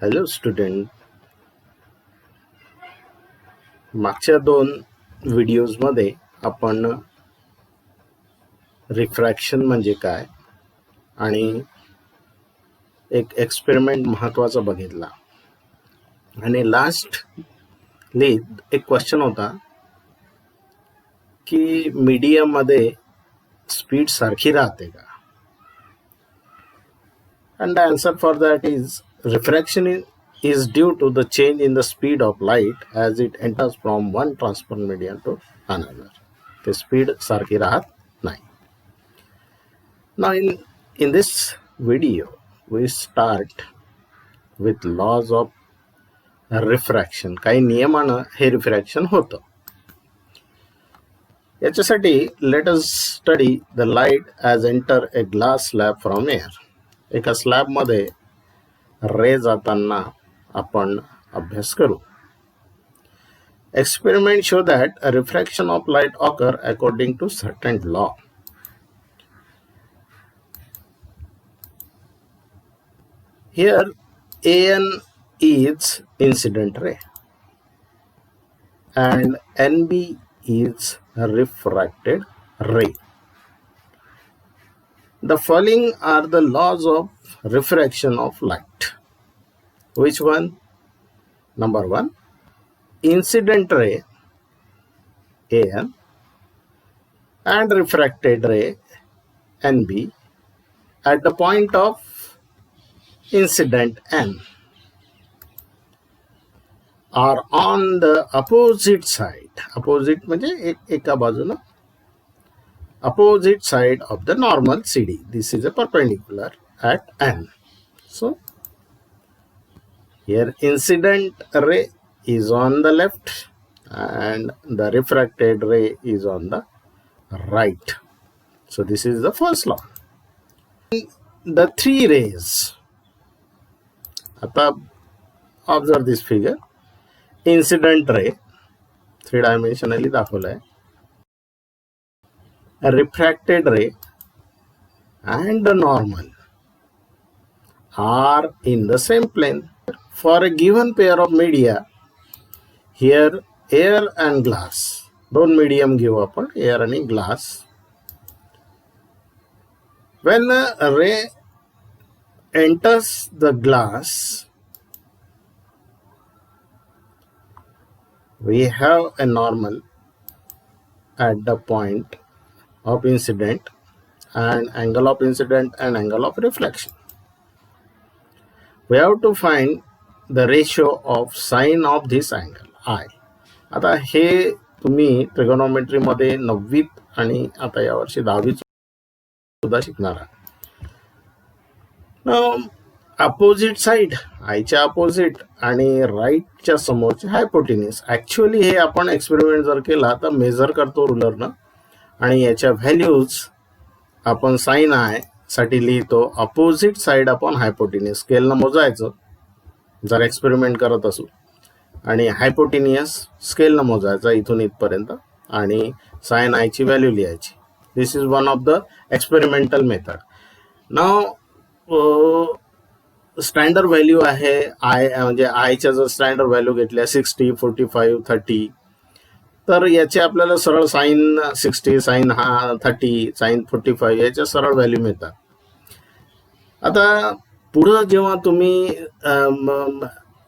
Hello student, मागच्या 2 व्हिडिओजमध्ये आपण refraction म्हणजे काय आणि एक एक्सपेरिमेंट महत्त्वाचा बघितला. आणि लास्टली एक क्वेश्चन होता की मीडियममध्ये स्पीड सारखी राहते का? And the answer for that is refraction is due to the change in the speed of light as it enters from one transparent medium to another. The speed सारखी राहत नाही. Now in this video we start with laws of refraction. काही नियमानं हे refraction होतं. याच्यासाठी let us study the light as enter a glass slab from air. एका स्लॅबमध्ये रे जाताना आपण अभ्यास करू. Experiment show that a refraction of light occur according to certain law. Here AN is incident ray and NB is refracted ray. The following are the laws of refraction of light. Which one? Number 1, incident ray AN and refracted ray NB at the point of incident N are on the opposite side. Opposite म्हणजे एका बाजूला opposite side of the normal CD. This is a perpendicular at N. So here incident ray is on the left and the refracted ray is on the right. So this is the first law. The 3 rays. आता observe this figure. Incident ray 3-dimensionally दाखवलं आहे. A refracted ray and the normal are in the same plane. For a given pair of media, here air and glass, दोन medium घेऊ आपण, air आणि glass. When a ray enters the glass, we have a normal at the point of incident and angle of incident and angle of reflection. We have to find the ratio of sine of this angle I. आता हे तुम्ही trigonometry मध्ये 9वीत आणि आता यावर्षी 10वीत सुद्धा शिकणार आहात. अपोजिट साइड आयच्या अपोजिट आणि राईटच्या समोरचे हायपोटेन्यूज. ॲक्च्युअली हे आपण एक्सपेरिमेंट जर केला तर मेजर करतो रुलरनं आणि याच्या व्हॅल्यूज आपण साइन आय साठी लिहितो. अपोजिट साइड आपण हायपोटेन्यूज स्केलनं मोजायचं जर एक्सपेरिमेंट करत असू आणि हायपोटेन्यूज स्केलनं मोजायचा इथून इथपर्यंत आणि साइन आयची व्हॅल्यू लिहायची. This is one of the experimental method. नाव स्टँडर्ड व्हॅल्यू आहे आय, म्हणजे आयच्या जर स्टँडर्ड व्हॅल्यू घेतल्या 60, 45, 30 तर याचे आपल्याला सरळ साइन 60, साइन 30, साइन 45 याच्या सरळ व्हॅल्यू मिळतात. आता पुढं जेव्हा तुम्ही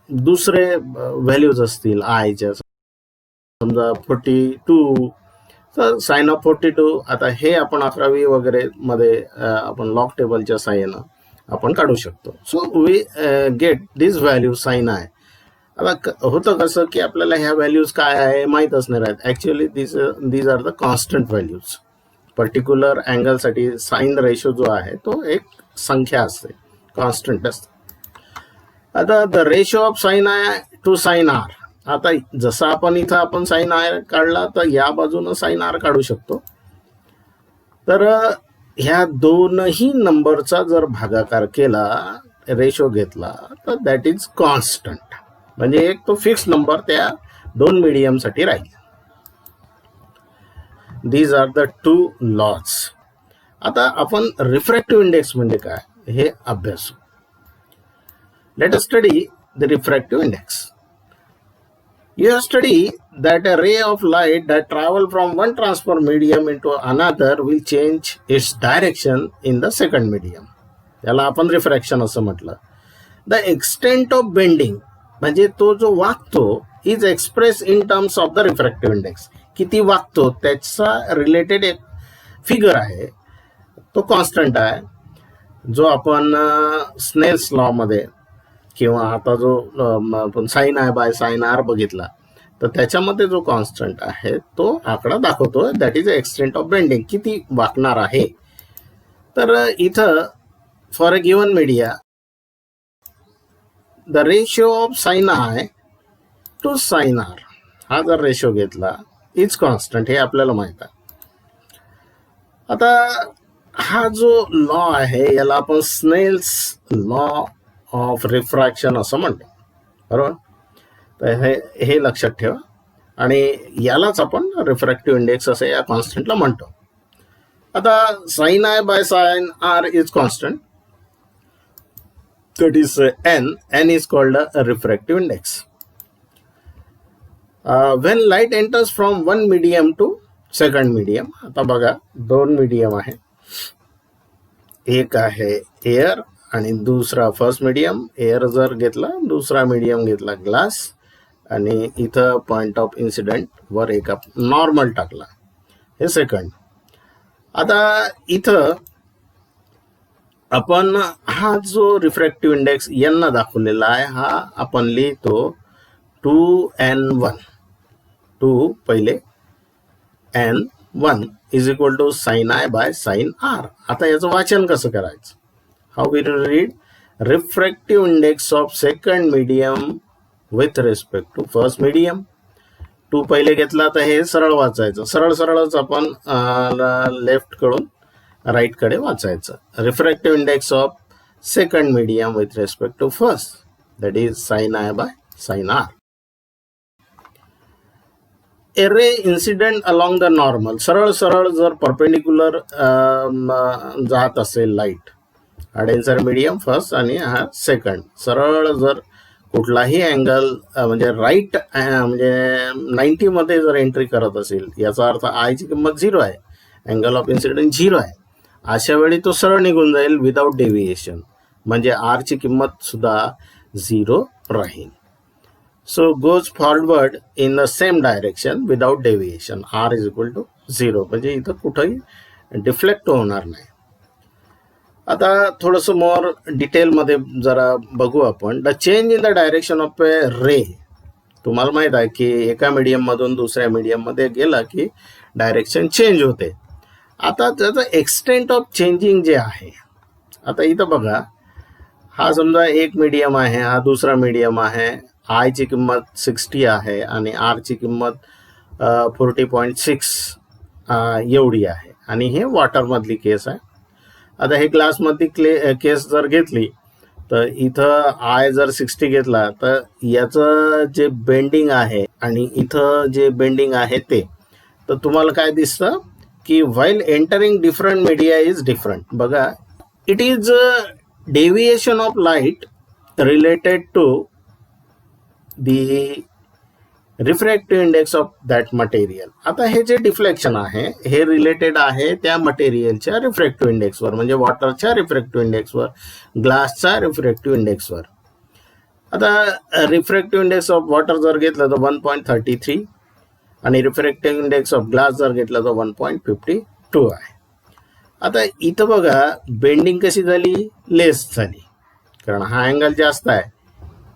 दुसरे व्हॅल्यूज असतील आयच्या, समजा 42 तर साइन ऑफ 42, आता हे आपण 11वी वगैरे मध्ये आपण लॉग टेबलच्या साह्यानं आपण काढू शकतो. So we get this value sine I. आता होतं कसं की आपल्याला ह्या व्हॅल्यूज काय आहे माहीतच नाही राहत. Actually these are the constant values. Particular अँगलसाठी साइन रेशो जो आहे तो एक संख्या असते, कॉन्स्टंट असते. आता the ratio of sine I to sine R. आता जसं आपण इथं आपण साइन आय काढला तर या बाजूनं साइन आर काढू शकतो. तर ह्या दोनही नंबरचा जर भागाकार केला, रेशो घेतला तर दॅट इज कॉन्स्टंट. म्हणजे एक तो फिक्स नंबर त्या 2 मीडियमसाठी राहील. These are the 2 laws. आता आपण रिफ्रॅक्टिव्ह इंडेक्स म्हणजे काय हे अभ्यासू. Let us study the refractive index. You have studied that a ray of light that travel from one transfer medium into another will change its direction in the second medium. याला आपण refraction असं म्हटलं. The extent of bending म्हणजे तो जो वाकतो is express in terms of the refractive index. किती वाकतो त्याचा रिलेटेड एक फिगर आहे, तो कॉन्स्टंट आहे, जो आपण स्नेल्स लॉ मध्ये किंवा आता जो आपण sine i by sine r बघितला तर त्याच्यामध्ये जो कॉन्स्टंट आहे तो आकडा दाखवतो. That is extent of bending, किती वाकणार आहे. तर इथं for a given media the ratio of sine I to sine r हा जर रेशो घेतला इज कॉन्स्टंट, हे आपल्याला माहित आहे. आता हा जो लॉ आहे याला आपण स्नेल्स लॉ ऑफ रिफ्रॅक्शन असं म्हणतो, बरोबर. तर हे लक्षात ठेवा आणि यालाच आपण रिफ्रॅक्टिव्ह इंडेक्स असं या कॉन्स्टंटला म्हणतो. आता sine i by sine r is constant, that is n is called a refractive index. When light enters from one medium to second medium, आता बघा दोन मीडियम आहे, एक आहे एअर आणि दुसरा फर्स्ट मीडियम. एअर जर घेतला, दुसरा मीडियम घेतला ग्लास, आणि इथं पॉइंट ऑफ इन्सिडेंट वर एक नॉर्मल टाकला, हे सेकंड. आता इथं आपण हा जो रिफ्रॅक्टिव्ह इंडेक्स यांना दाखवलेला आहे हा आपण लिहितो 2n1, 2 पहिले n1 is equal to sine i by sine R. आता याचं वाचन कसं करायचं? How will read refractive index of second medium with respect to first medium. 2 पहिले घेतला तर हे सरळ वाचायचं, सरळ सरळच आपण लेफ्ट कडून राईट कडे वाचायचं. Refractive index of second medium with respect to first, that is sine i by sine r. A ray incident along the normal, सरळ सरळ जर परपेंडिक्युलर जात असेल लाईट, हा डेन्सर मीडियम फर्स्ट आणि हा सेकंड, सरळ जर कुठलाही अँगल म्हणजे राईट म्हणजे 90 मध्ये जर एंट्री करत असेल, याचा अर्थ आय ची किंमत 0 आहे, अँगल ऑफ इन्सिडेंट 0 आहे, अशा वेळी तो सरळ निघून जाईल विदाउट डेव्हिएशन, म्हणजे आर ची किंमत सुद्धा 0 राहील. So goes forward in the same direction without deviation, r is equal to 0, म्हणजे इथं कुठंही डिफ्लेक्ट होणार नाही. आता थोडंसं मोर डिटेलमध्ये जरा बघू आपण. The change in the direction of a ray, तुम्हाला माहित आहे की एका मीडियममधून दुसऱ्या मीडियममध्ये गेला की डायरेक्शन चेंज होते. आता त्याचं एक्सटेंट ऑफ चेंजिंग जे आहे, आता इथं बघा, हा समजा एक मीडियम आहे, हा दुसरा मीडियम आहे, आय ची किंमत 60 आहे आणि आर ची किंमत 40.6 एवढी आहे, आणि हे वॉटरमधली केस आहे. आता हे ग्लासमधली केस जर घेतली तर इथं आय जर 60 घेतला तर याचं जे बेंडिंग आहे आणि इथं जे बेंडिंग आहे ते, तर तुम्हाला काय दिसतं की while entering different media is different. बघा, it is deviation of light related to the refractive index of that material. आता हे जे डिफ्लेक्शन आहे हे रिलेटेड आहे त्या मटेरियलच्या रिफ्रॅक्टिव्ह इंडेक्सवर, म्हणजे वॉटरच्या रिफ्रॅक्टिव्ह इंडेक्सवर, ग्लासच्या रिफ्रॅक्टिव्ह इंडेक्सवर. आता रिफ्रॅक्टिव्ह इंडेक्स ऑफ वॉटर जर घेतलं तर 1.33 आणि रिफ्रॅक्टिव्ह इंडेक्स ऑफ ग्लास जर घेतलं तर 1.52 आहे. आता इथं बघा बेंडिंग कशी झाली, लेस झाली, कारण हा अँगल जास्त आहे,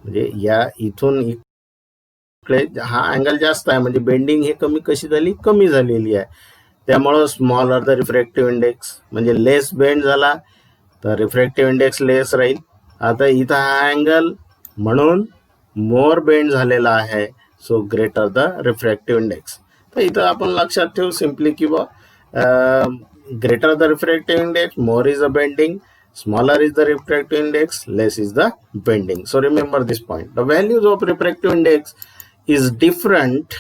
म्हणजे या इथून इकडे हा अँगल जास्त आहे, म्हणजे बेंडिंग हे कशी झाली, कमी झालेली आहे. त्यामुळं स्मॉलर द रिफ्रॅक्टिव्ह इंडेक्स, म्हणजे लेस बेंड झाला तर रिफ्रॅक्टिव्ह इंडेक्स लेस राहील. आता इथं हा अँगल म्हणून मोर बेंड झालेला आहे, so greater the refractive index. तर इथं आपण लक्षात ठेवू सिम्पली की greater the refractive index, more is the bending, smaller is the refractive index, less is the bending. So remember this point. The values of refractive index is different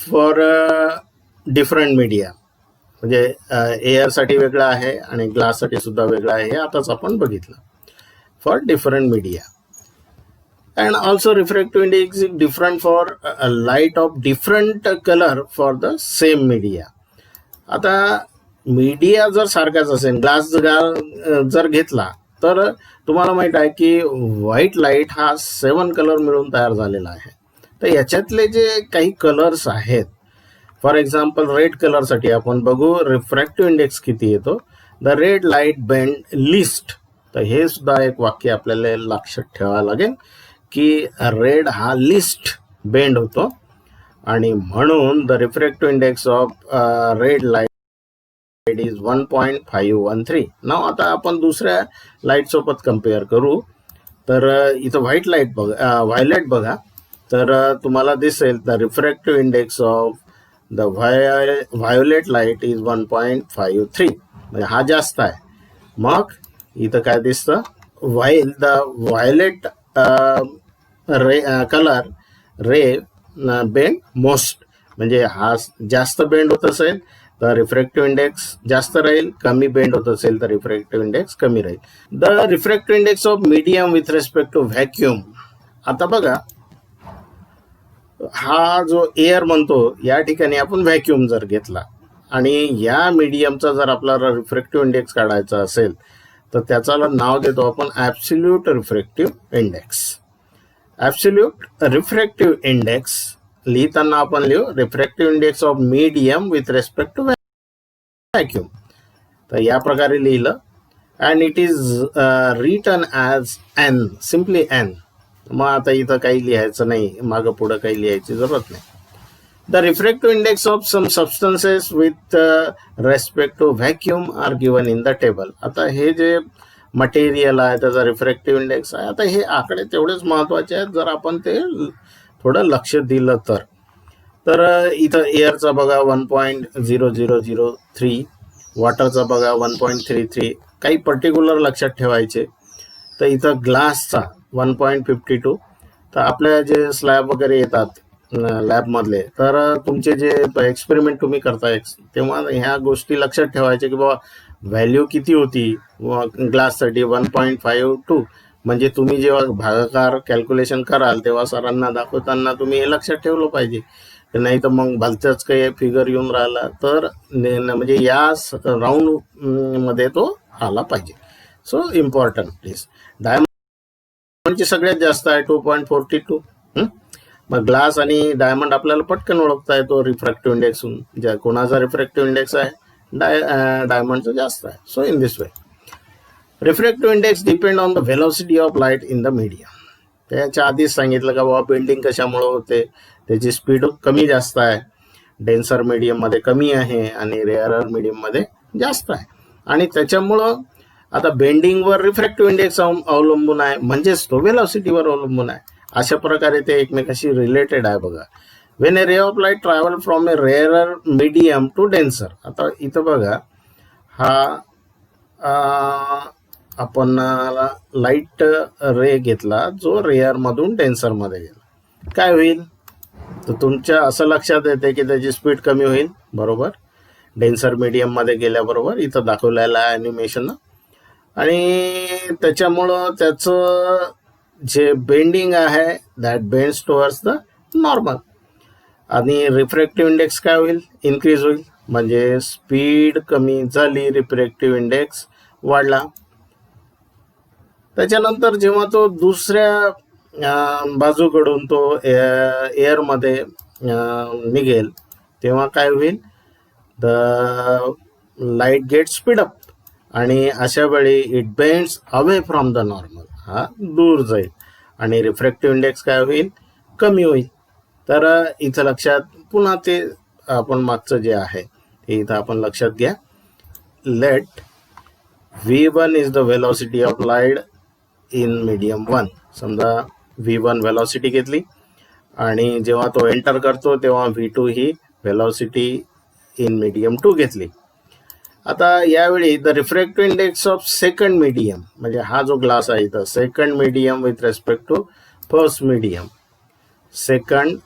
for different media. म्हणजे air साठी वेगळा आहे आणि glass साठी सुद्धा वेगळा आहे, हे आताच आपण बघितलं. for different media. And also refractive index is different for a light of different color for the same media. आता मीडिया जर सारखाच असेल, ग्लास जर घेतला तर तुम्हाला माहित आहे की व्हाईट लाईट हा 7 कलर मिळून तयार झालेला आहे. तर याच्यातले जे काही कलर्स आहेत, फॉर एक्झाम्पल रेड कलरसाठी आपण बघू रिफ्रॅक्टिव्ह इंडेक्स किती येतो. The red light bend list. तर हे सुद्धा एक वाक्य आपल्याला लक्षात ठेवावं लागेल की रेड हा लिस्ट बेंड होतो आणि म्हणून the refractive index of red light is 1.513. नाव आता आपण दुसऱ्या लाईट सोबत कम्पेअर करू. तर इथं व्हाईट लाईट बघा, व्हायलेट बघा, तर तुम्हाला दिसेल the refractive index of the violet light is 1.53, म्हणजे हा जास्त आहे. मग इथं काय दिसतं, while the violet colour ray bend most, म्हणजे हा जास्त बेंड होत असेल तर रिफ्रॅक्टिव्ह इंडेक्स जास्त राहील, कमी बेंड होत असेल तर रिफ्रॅक्टिव्ह इंडेक्स कमी राहील. The refractive index of medium with respect to vacuum. आता बघा, हा जो एअर म्हणतो या ठिकाणी आपण व्हॅक्यूम जर घेतला आणि या मीडियमचा जर आपल्याला रिफ्रॅक्टिव्ह इंडेक्स काढायचा असेल तर त्याचा नाव देतो आपण absolute refractive index. Absolute refractive index लिहिताना आपण लिहू refractive index of medium with respect to vacuum. तर या प्रकारे लिहिलं and it is written as n, simply n. मग आता इथं काही लिहायचं नाही, मागं पुढं काही लिहायची जरूरत नाही. The refractive index of some substances with respect to vacuum are given in the table. आता हे जे मटेरियल आहे त्याचा रिफ्रॅक्टिव्ह इंडेक्स आहे. आता हे आकडे तेवढेच महत्त्वाचे आहेत जर आपण ते थोडं लक्ष दिलं तर. तर इथं एअरचा बघा 1.0003, वॉटरचा बघा 1.33, काही पर्टिक्युलर लक्षात ठेवायचे. तर इथं ग्लासचा 1.52. तर आपल्या जे स्लॅब वगैरे येतात लॅबमधले, तर तुमचे जे एक्सपेरिमेंट तुम्ही करताय तेव्हा ह्या गोष्टी लक्षात ठेवायच्या की बाबा व्हॅल्यू किती होती ग्लाससाठी 1.52. म्हणजे तुम्ही जेव्हा भागाकार कॅल्क्युलेशन कराल तेव्हा सरांना दाखवताना तुम्ही हे लक्षात ठेवलं पाहिजे, नाही तर मग भलत्याच काही फिगर येऊन राहिला तर म्हणजे या राऊंड मध्ये तो आला पाहिजे. So important please. डायमंडची सगळ्यात जास्त आहे 2.42. मग ग्लास आणि डायमंड आपल्याला पटकन ओळखता येतो रिफ्रॅक्टिव्ह इंडेक्सहून. ज्या कोणाचा रिफ्रॅक्टिव्ह इंडेक्स आहे डायमंडचा जास्त आहे. So in this way refractive index depend on the velocity of light in the medium. त्याच्या आधीच सांगितलं का बाबा बेंडिंग कशामुळे होते, त्याची स्पीड कमी जास्त आहे, डेन्सर मीडियममध्ये कमी आहे आणि रेअरर मीडियममध्ये जास्त आहे. आणि त्याच्यामुळं आता बेंडिंगवर रिफ्रॅक्टिव्ह इंडेक्स अवलंबून आहे, म्हणजेच तो व्हेलॉसिटीवर अवलंबून आहे. अशा प्रकारे ते एकमेकाशी रिलेटेड आहे. बघा, when a ray of light travel from a rarer medium to denser. आता इथं बघा, हा आपण लाईट रे घेतला जो रेअरमधून डेन्सरमध्ये गेला, काय होईल तर तुमच्या असं लक्षात येते की त्याची स्पीड कमी होईल. बरोबर, डेन्सर मीडियममध्ये गेल्याबरोबर इथं दाखवलेलं आहे ॲनिमेशन. आणि त्याच्यामुळं त्याचं जे बेंडिंग आहे that bends towards the normal. आणि रिफ्रॅक्टिव्ह इंडेक्स काय होईल, इन्क्रीज होईल. म्हणजे स्पीड कमी झाली, रिफ्रॅक्टिव्ह इंडेक्स वाढला. त्याच्यानंतर जेव्हा तो दुसऱ्या बाजूकडून तो एअरमध्ये निघेल तेव्हा काय होईल, the light get speed up आणि अशा वेळी it bends away from the normal, हा दूर जाईल आणि रिफ्रॅक्टिव्ह इंडेक्स काय होईल, कमी होईल. तर इथं लक्षात पुन्हा ते आपण मागचं जे आहे ते इथं आपण लक्षात घ्या. Let V1 is the velocity of light in medium 1. समजा V1 व्हेलॉसिटी घेतली आणि जेव्हा तो एंटर करतो तेव्हा V2 he velocity in medium 2 घेतली. आता यावेळी the refractive index of second medium, म्हणजे हा जो ग्लास आहे इथं second medium with respect to first medium, second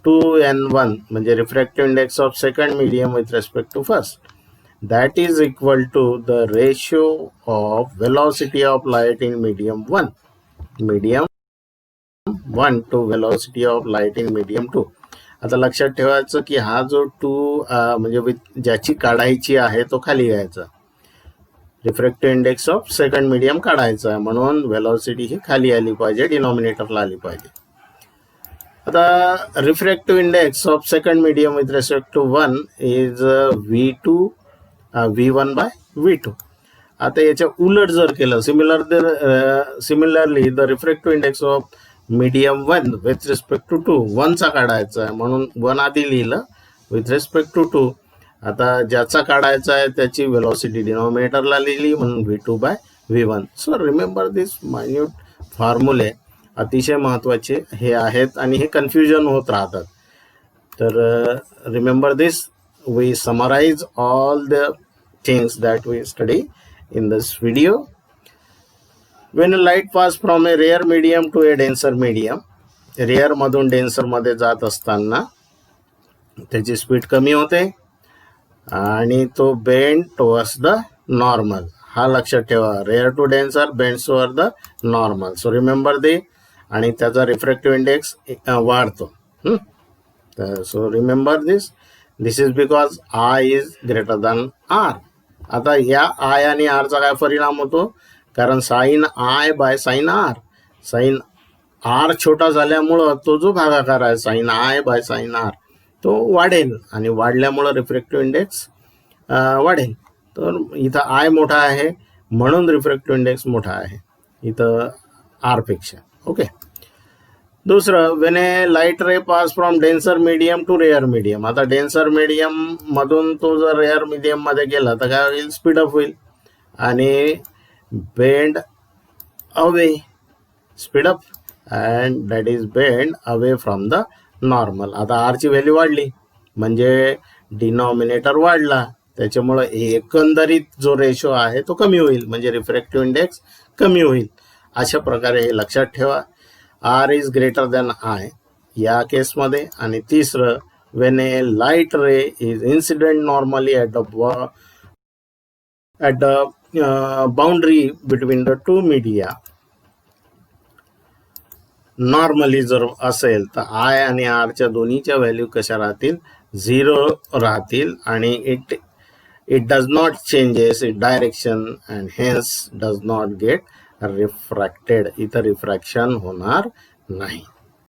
2n1 म्हणजे refractive index of second medium with respect to first. that is equal to the ratio of velocity of light in medium 1 to velocity of light in medium 2. आता लक्षात ठेवायचं की हा जो 2 म्हणजे ज्याची काढायची आहे तो खाली घ्यायचा, refractive index of second medium काढायचा आहे, म्हणून वेलॉसिटी ही खाली आली पाहिजे, डिनॉमिनेटरला आली पाहिजे. आता refractive index of second medium with respect to 1 is V1 by V2. आता याच्या उलट जर केलं, similarly the refractive index of medium 1 with respect to 2 1 चा काढायचा आहे, म्हणून 1 आधी लिहिलं विथ रिस्पेक्ट टू 2. आता ज्याचा काढायचा आहे त्याची वेलॉसिटी डिनॉमिनेटरला लिहिली, म्हणून V2 by V1. So remember this minute फॉर्म्युले अतिशय महत्वाचे हे आहेत आणि हे कन्फ्युजन होत राहतात. तर remember this, we summarise all the things that we study in this video. When a light pass from a rare medium to a denser medium, rare मधून denser मध्ये जात असताना त्याची स्पीड कमी होते आणि तो बेंड टुवर्ड्स द नॉर्मल. हा लक्षात ठेवा, rare to denser bends over the normal. So remember they. आणि त्याचा रिफ्रॅक्टिव्ह इंडेक्स वाढतो. So remember this is because i is greater than r. आता या आय आणि आर चा काय परिणाम होतो, कारण sine i by sine r, sine r छोटा झाल्यामुळं तो जो भागाकार आहे sine i by sine r तो वाढेल आणि वाढल्यामुळं रिफ्रॅक्टिव्ह इंडेक्स वाढेल. तर इथं आय मोठा आहे म्हणून रिफ्रॅक्टिव्ह इंडेक्स मोठा आहे इथं आर पेक्षा. ओके. दुसरं, when a light ray pass from denser medium to rare medium. आता डेन्सर मीडियम मधून तो जर रेअर मीडियम मध्ये गेला तर काय होईल, स्पीडअप होईल आणि bend away, speed up and that is bend away from the normal. आता आरची व्हॅल्यू वाढली म्हणजे डिनॉमिनेटर वाढला, त्याच्यामुळं एकंदरीत जो रेशो आहे तो कमी होईल, म्हणजे रिफ्रॅक्टिव्ह इंडेक्स कमी होईल. अशा प्रकारे हे लक्षात ठेवा. R is greater than i या केसमध्ये. आणि तिसरं, when a light ray is incident normally at the boundary between the two media. Normally जर असेल तर आय आणि आरच्या दोन्हीच्या व्हॅल्यू कशा राहतील, 0 राहतील आणि it does not changes it direction and hence does not get refracted. इथं रिफ्रॅक्शन होणार नाही.